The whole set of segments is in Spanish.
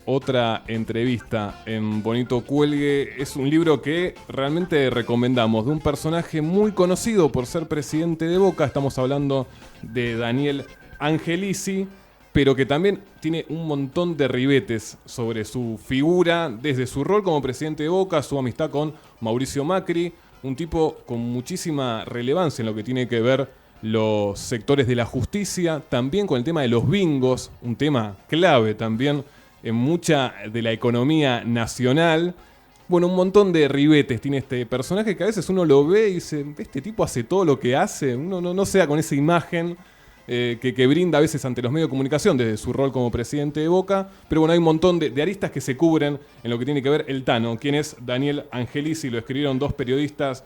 otra entrevista en Bonito Cuelgue. Es un libro que realmente recomendamos, de un personaje muy conocido por ser presidente de Boca. Estamos hablando de Daniel Angelici, pero que también tiene un montón de ribetes sobre su figura, desde su rol como presidente de Boca, su amistad con Mauricio Macri, un tipo con muchísima relevancia en lo que tiene que ver los sectores de la justicia, también con el tema de los bingos, un tema clave también en mucha de la economía nacional. Bueno, un montón de ribetes tiene este personaje que a veces uno lo ve y dice, este tipo hace todo lo que hace, uno no se da con esa imagen que brinda a veces ante los medios de comunicación desde su rol como presidente de Boca, pero bueno, hay un montón de aristas que se cubren en lo que tiene que ver el Tano, quien es Daniel Angelici. Lo escribieron dos periodistas,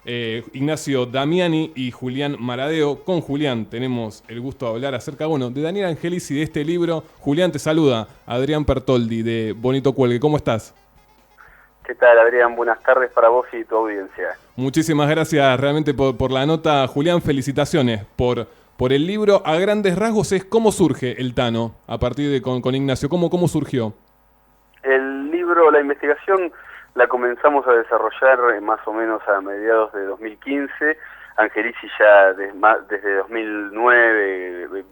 Ignacio Damiani y Julián Maradeo. Con Julián tenemos el gusto de hablar acerca, bueno, de Daniel Angelici, de este libro. Julián, te saluda Adrián Pertoldi de Bonito Cuelgue. ¿Cómo estás? ¿Qué tal, Adrián? Buenas tardes para vos y tu audiencia. Muchísimas gracias realmente por la nota, Julián. Felicitaciones por el libro. A grandes rasgos es cómo surge el Tano, a partir de con Ignacio. ¿Cómo surgió? El libro, la investigación, la comenzamos a desarrollar más o menos a mediados de 2015. Angelici ya desde 2009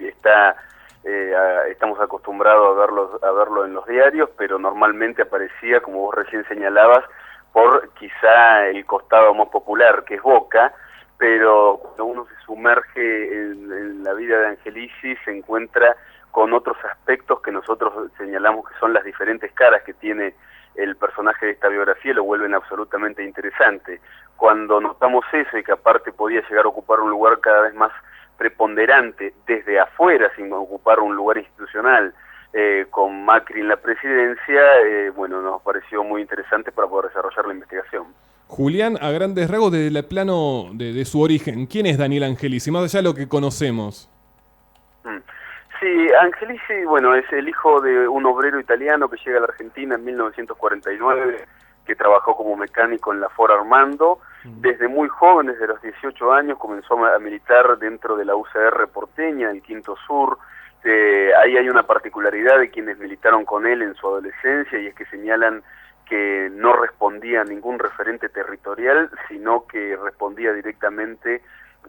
estamos acostumbrados a verlo en los diarios, pero normalmente aparecía, como vos recién señalabas, por quizá el costado más popular, que es Boca, pero cuando uno se sumerge en la vida de Angelici se encuentra con otros aspectos que nosotros señalamos que son las diferentes caras que tiene el personaje de esta biografía, lo vuelven absolutamente interesante. Cuando notamos eso y que aparte podía llegar a ocupar un lugar cada vez más preponderante desde afuera, sin ocupar un lugar institucional, con Macri en la presidencia, bueno, nos pareció muy interesante para poder desarrollar la investigación. Julián, a grandes rasgos, desde el plano de su origen, ¿quién es Daniel Angelici? Más allá de lo que conocemos. Sí, Angelici, bueno, es el hijo de un obrero italiano que llega a la Argentina en 1949, que trabajó como mecánico en la Ford Armando. Desde muy joven, desde los 18 años, comenzó a militar dentro de la UCR porteña, el Quinto Sur. Ahí hay una particularidad de quienes militaron con él en su adolescencia, y es que señalan que no respondía a ningún referente territorial, sino que respondía directamente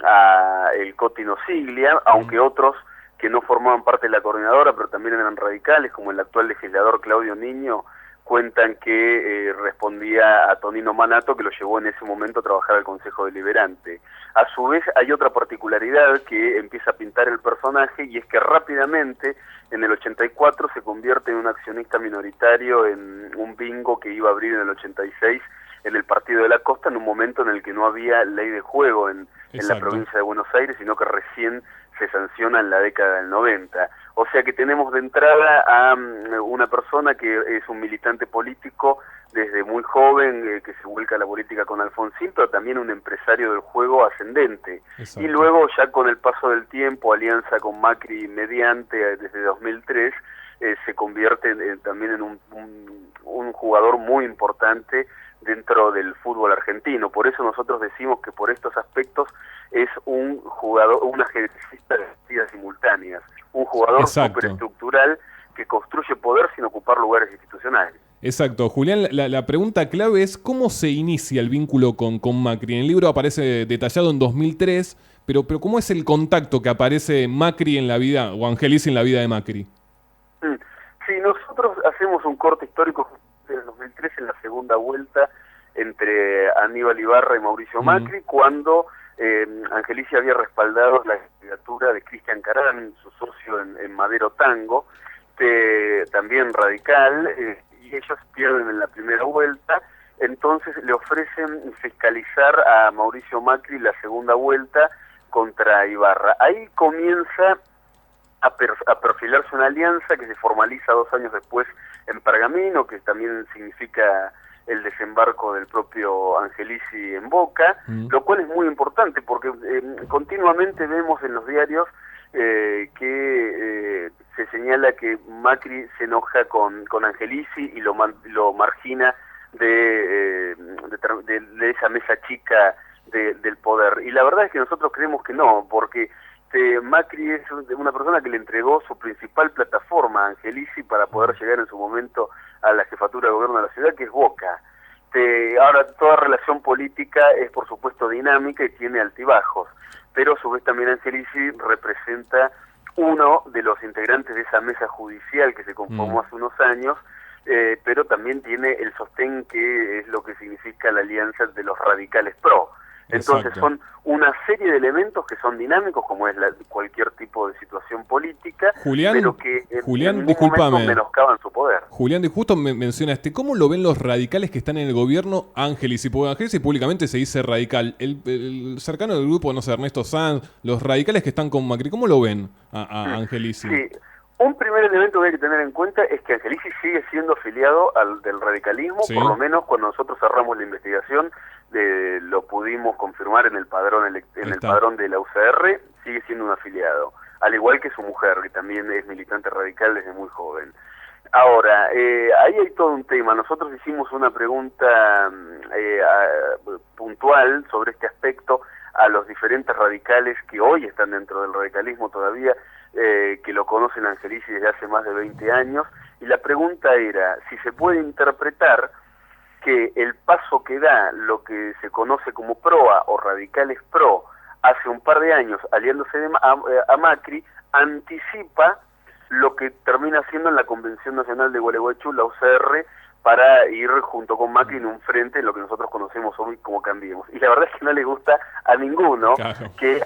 a el Cotino Siglia, aunque otros que no formaban parte de la coordinadora, pero también eran radicales, como el actual legislador Claudio Niño, cuentan que respondía a Tonino Manato, que lo llevó en ese momento a trabajar al Consejo Deliberante. A su vez hay otra particularidad que empieza a pintar el personaje, y es que rápidamente, en el 84, se convierte en un accionista minoritario en un bingo que iba a abrir en el 86 en el Partido de la Costa, en un momento en el que no había ley de juego en la provincia de Buenos Aires, sino que recién se sanciona en la década del 90. O sea que tenemos de entrada a una persona que es un militante político desde muy joven, que se vuelca a la política con Alfonsín, pero también un empresario del juego ascendente. Exacto. Y luego, ya con el paso del tiempo, alianza con Macri mediante, desde 2003, se convierte también en un jugador muy importante dentro del fútbol argentino. Por eso nosotros decimos que por estos aspectos es un jugador, un ajedrecista de partidas simultáneas, un jugador superestructural que construye poder sin ocupar lugares institucionales. Exacto. Julián, la pregunta clave es ¿cómo se inicia el vínculo con Macri? En el libro aparece detallado en 2003, pero ¿cómo es el contacto que aparece Macri en la vida, o Angelici en la vida de Macri? Sí, nosotros hacemos un corte histórico en 2003, en la segunda vuelta entre Aníbal Ibarra y Mauricio Macri, cuando Angelici había respaldado la candidatura de Cristian Carán, su socio en Madero Tango, también radical, y ellos pierden en la primera vuelta. Entonces le ofrecen fiscalizar a Mauricio Macri la segunda vuelta contra Ibarra. Ahí comienza a perfilarse una alianza que se formaliza 2 años después en Pergamino, que también significa el desembarco del propio Angelici en Boca, lo cual es muy importante porque continuamente vemos en los diarios que se señala que Macri se enoja con Angelici y lo margina de esa mesa chica del poder. Y la verdad es que nosotros creemos que no, porque Macri es una persona que le entregó su principal plataforma a Angelici para poder llegar en su momento a la jefatura de gobierno de la ciudad, que es Boca. Ahora, toda relación política es por supuesto dinámica y tiene altibajos, pero a su vez también Angelici representa uno de los integrantes de esa mesa judicial que se conformó hace unos años, pero también tiene el sostén que es lo que significa la alianza de los radicales PRO. Entonces Exacto. son una serie de elementos que son dinámicos, como es cualquier tipo de situación política, Julián, pero que en ningún discúlpame. momento menoscaban su poder. Julián, justo mencionaste, ¿cómo lo ven los radicales que están en el gobierno? Angelici, porque Angelici públicamente se dice radical. El cercano del grupo, no sé, Ernesto Sanz, los radicales que están con Macri, ¿cómo lo ven a Angelici? Sí, un primer elemento que hay que tener en cuenta es que Angelici sigue siendo afiliado del radicalismo, Sí. por lo menos cuando nosotros cerramos la investigación, lo pudimos confirmar en el padrón el padrón de la UCR, sigue siendo un afiliado, al igual que su mujer, que también es militante radical desde muy joven. Ahora, ahí hay todo un tema. Nosotros hicimos una pregunta puntual sobre este aspecto a los diferentes radicales que hoy están dentro del radicalismo todavía, que lo conocen a Angelici desde hace más de 20 años, y la pregunta era si se puede interpretar que el paso que da lo que se conoce como PROA o radicales PRO hace un par de años aliándose a Macri, anticipa lo que termina haciendo en la Convención Nacional de Gualeguaychú, la UCR, para ir junto con Macri en un frente, en lo que nosotros conocemos hoy como Cambiemos. Y la verdad es que no le gusta a ninguno que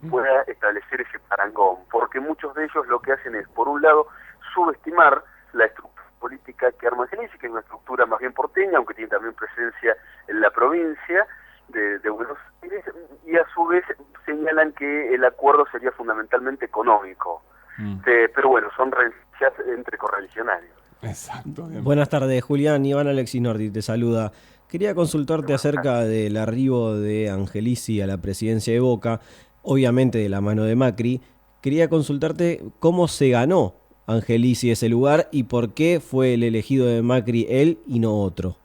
pueda establecer ese parangón, porque muchos de ellos lo que hacen es, por un lado, subestimar la estructura política que arma Angelici, que es una estructura más bien porteña, aunque tiene también presencia en la provincia de Buenos Aires, y a su vez señalan que el acuerdo sería fundamentalmente económico. Pero bueno, son rencillas entre correligionarios. Exacto. Bien. Buenas tardes, Julián. Iván Alexis Nordi te saluda. Quería consultarte acerca del arribo de Angelici a la presidencia de Boca, obviamente de la mano de Macri. Quería consultarte cómo se ganó Angelici ese lugar y por qué fue el elegido de Macri él y no otro.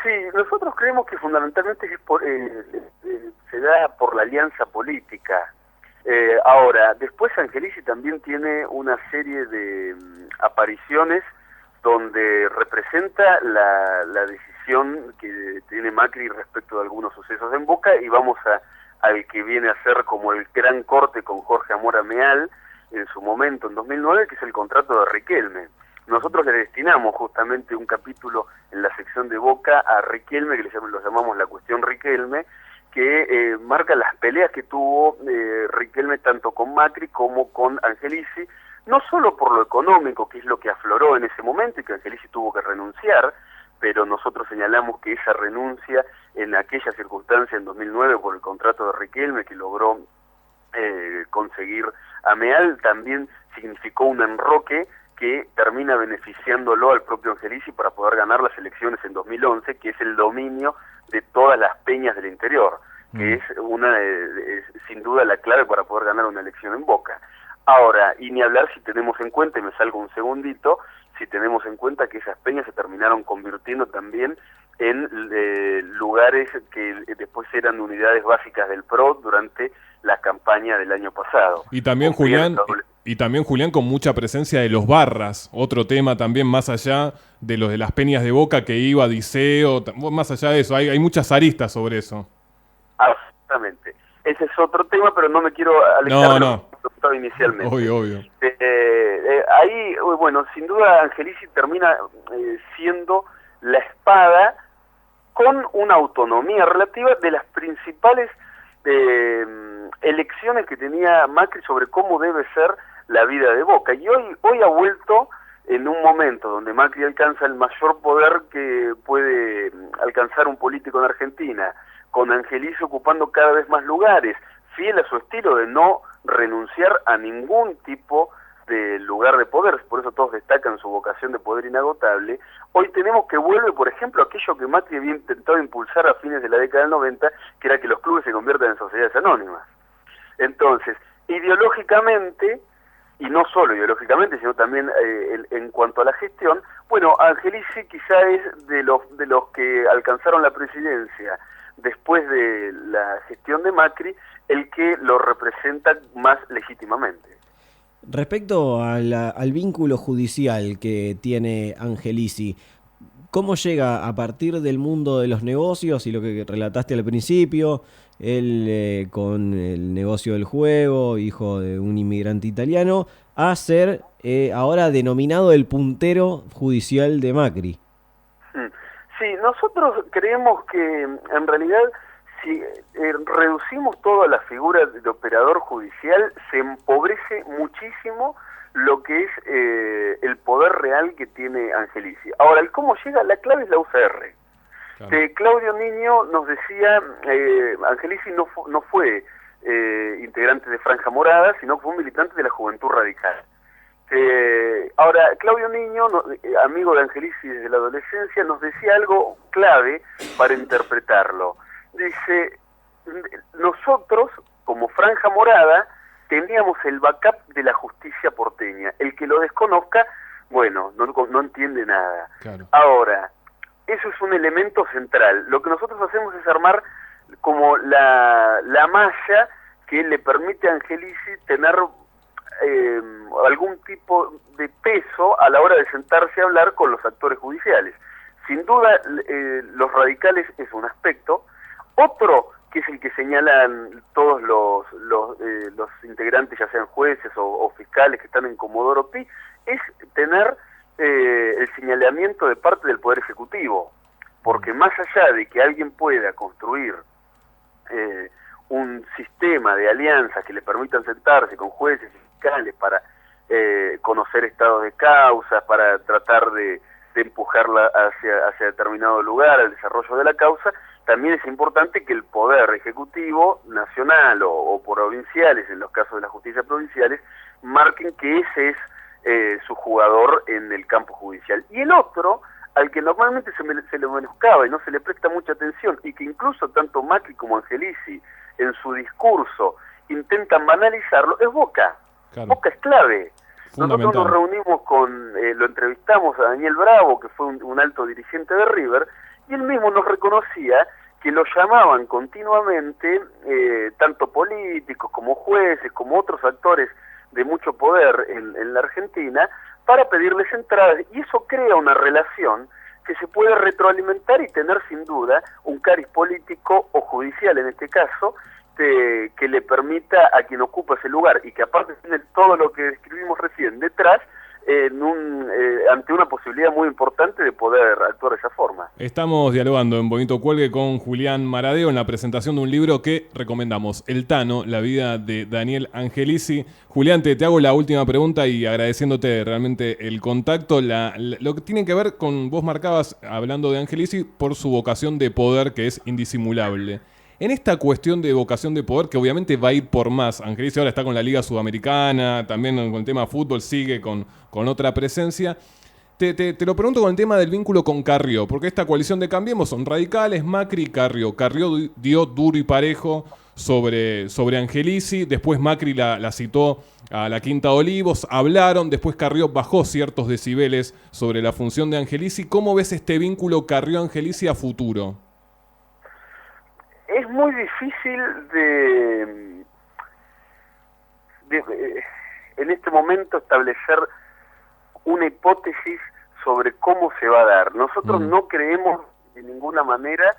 Sí, nosotros creemos que fundamentalmente se da por la alianza política. Ahora, después Angelici también tiene una serie de apariciones donde representa la decisión que tiene Macri respecto de algunos sucesos en Boca, y vamos al que viene a ser como el gran corte con Jorge Amora Meal en su momento, en 2009, que es el contrato de Riquelme. Nosotros le destinamos justamente un capítulo en la sección de Boca a Riquelme, que lo llamamos la cuestión Riquelme, que marca las peleas que tuvo Riquelme tanto con Macri como con Angelici, no solo por lo económico, que es lo que afloró en ese momento y que Angelici tuvo que renunciar, pero nosotros señalamos que esa renuncia en aquella circunstancia en 2009 por el contrato de Riquelme que logró conseguir a Meal, también significó un enroque que termina beneficiándolo al propio Angelici para poder ganar las elecciones en 2011, que es el dominio de todas las peñas del interior, que es sin duda la clave para poder ganar una elección en Boca. Ahora, y ni hablar si tenemos en cuenta, y me salgo un segundito, si tenemos en cuenta que esas peñas se terminaron convirtiendo también en lugares que después eran unidades básicas del PRO durante la campaña del año pasado. Y también Julián, con mucha presencia de los barras, otro tema también más allá de los de las peñas de Boca que iba Diceo, más allá de eso, hay muchas aristas sobre eso. Absolutamente. Ese es otro tema, pero no me quiero alejar de lo que preguntaba inicialmente. Obvio. Ahí, bueno, sin duda Angelici termina siendo la espada con una autonomía relativa de las principales elecciones que tenía Macri sobre cómo debe ser la vida de Boca. Y hoy ha vuelto en un momento donde Macri alcanza el mayor poder que puede alcanzar un político en Argentina, con Angelici ocupando cada vez más lugares, fiel a su estilo de no renunciar a ningún tipo de lugar de poder, por eso todos destacan su vocación de poder inagotable. Hoy tenemos que vuelve, por ejemplo, aquello que Macri había intentado impulsar a fines de la década del 90, que era que los clubes se conviertan en sociedades anónimas. Entonces, ideológicamente, y no solo ideológicamente, sino también en cuanto a la gestión, bueno, Angelici quizá es de los que alcanzaron la presidencia después de la gestión de Macri, el que lo representa más legítimamente. Respecto al vínculo judicial que tiene Angelici, ¿cómo llega a partir del mundo de los negocios y lo que relataste al principio, él con el negocio del juego, hijo de un inmigrante italiano, a ser ahora denominado el puntero judicial de Macri? Sí, nosotros creemos que en realidad si reducimos toda la figura de operador judicial, se empobrece muchísimo lo que es el poder real que tiene Angelici. Ahora, el cómo llega, la clave es la UCR. Claro. Claudio Niño nos decía, Angelici no fue integrante de Franja Morada, sino que fue un militante de la Juventud Radical. Ahora, Claudio Niño, amigo de Angelici desde la adolescencia, nos decía algo clave para interpretarlo. Dice, nosotros, como Franja Morada, teníamos el backup de la justicia porteña. El que lo desconozca, bueno, no entiende nada. Claro. Ahora, eso es un elemento central. Lo que nosotros hacemos es armar como la malla que le permite a Angelici tener algún tipo de peso a la hora de sentarse a hablar con los actores judiciales. Sin duda, los radicales es un aspecto. Otro, que es el que señalan todos los integrantes, ya sean jueces o fiscales que están en Comodoro Pi, es tener el señalamiento de parte del Poder Ejecutivo. Porque más allá de que alguien pueda construir un sistema de alianzas que le permitan sentarse con jueces y fiscales para conocer estados de causas, para tratar de empujarla hacia determinado lugar, al desarrollo de la causa, también es importante que el Poder Ejecutivo nacional o provinciales, en los casos de las justicias provinciales, marquen que ese es su jugador en el campo judicial. Y el otro, al que normalmente se le menoscaba y no se le presta mucha atención, y que incluso tanto Macri como Angelici en su discurso intentan banalizarlo, es Boca. Claro. Boca es clave. Nosotros nos reunimos lo entrevistamos a Daniel Bravo, que fue un alto dirigente de River, y él mismo nos reconocía que lo llamaban continuamente, tanto políticos como jueces, como otros actores de mucho poder en la Argentina, para pedirles entradas, y eso crea una relación que se puede retroalimentar y tener sin duda un cariz político o judicial en este caso, que le permita a quien ocupa ese lugar, y que aparte tiene todo lo que describimos recién detrás, ante una posibilidad muy importante de poder actuar de esa forma. Estamos dialogando en Bonito Cuelgue con Julián Maradeo en la presentación de un libro que recomendamos, El Tano, la vida de Daniel Angelici. Julián, te hago la última pregunta y agradeciéndote realmente el contacto. Lo que tiene que ver con, vos marcabas, hablando de Angelici, por su vocación de poder que es indisimulable. En esta cuestión de vocación de poder, que obviamente va a ir por más, Angelici ahora está con la Liga Sudamericana, también con el tema de fútbol sigue con otra presencia. Te lo pregunto con el tema del vínculo con Carrió, porque esta coalición de Cambiemos son radicales, Macri y Carrió. Carrió dio duro y parejo sobre Angelici, después Macri la citó a la Quinta de Olivos, hablaron, después Carrió bajó ciertos decibeles sobre la función de Angelici. ¿Cómo ves este vínculo Carrió-Angelici a futuro? Es muy difícil en este momento establecer una hipótesis sobre cómo se va a dar. Nosotros no creemos de ninguna manera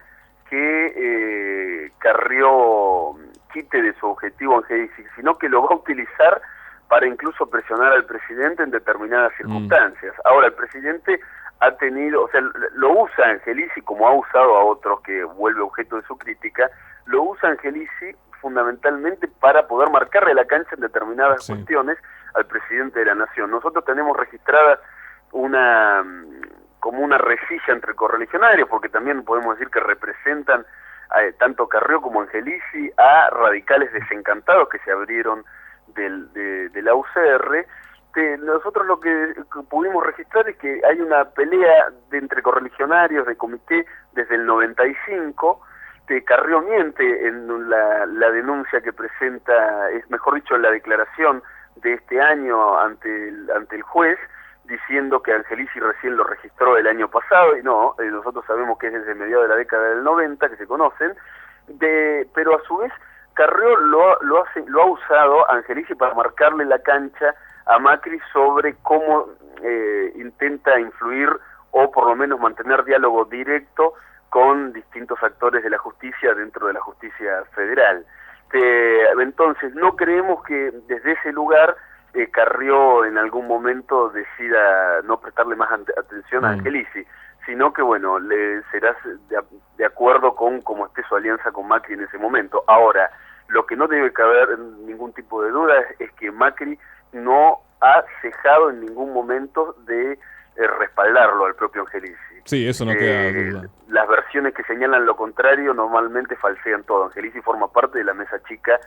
que Carrió quite de su objetivo Angelici, sino que lo va a utilizar para incluso presionar al presidente en determinadas circunstancias. Ahora, el presidente ha tenido, o sea, lo usa Angelici como ha usado a otros que vuelve objeto de su crítica, lo usa Angelici fundamentalmente para poder marcarle la cancha en determinadas cuestiones al presidente de la Nación. Nosotros tenemos registrada como una resilla entre correligionarios, porque también podemos decir que representan tanto Carrió como Angelici a radicales desencantados que se abrieron de la UCR. Nosotros lo que pudimos registrar es que hay una pelea entre correligionarios de comité desde el 95. Carrió miente en la denuncia que presenta, es mejor dicho, en la declaración de este año ante el juez, diciendo que Angelici recién lo registró el año pasado, y no, nosotros sabemos que es desde mediados de la década del 90 que se conocen, pero a su vez Carrió lo ha usado Angelici para marcarle la cancha a Macri sobre cómo intenta influir o por lo menos mantener diálogo directo con distintos actores de la justicia dentro de la justicia federal. Entonces, no creemos que desde ese lugar Carrió en algún momento decida no prestarle más atención a Angelici, sino que, bueno, le será de acuerdo con cómo esté su alianza con Macri en ese momento. Ahora, lo que no debe caber ningún tipo de duda es que Macri no ha cejado en ningún momento de respaldarlo al propio Angelici. Sí, eso no queda duda. Las versiones que señalan lo contrario normalmente falsean todo. Angelici forma parte de la mesa chica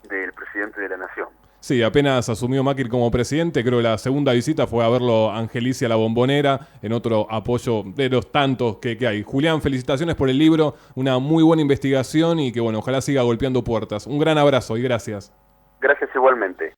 del presidente de la Nación. Sí, apenas asumió Macri como presidente, creo que la segunda visita fue a verlo a Angelici a la Bombonera, en otro apoyo de los tantos que hay. Julián, felicitaciones por el libro, una muy buena investigación y que, bueno, ojalá siga golpeando puertas. Un gran abrazo y gracias. Gracias igualmente.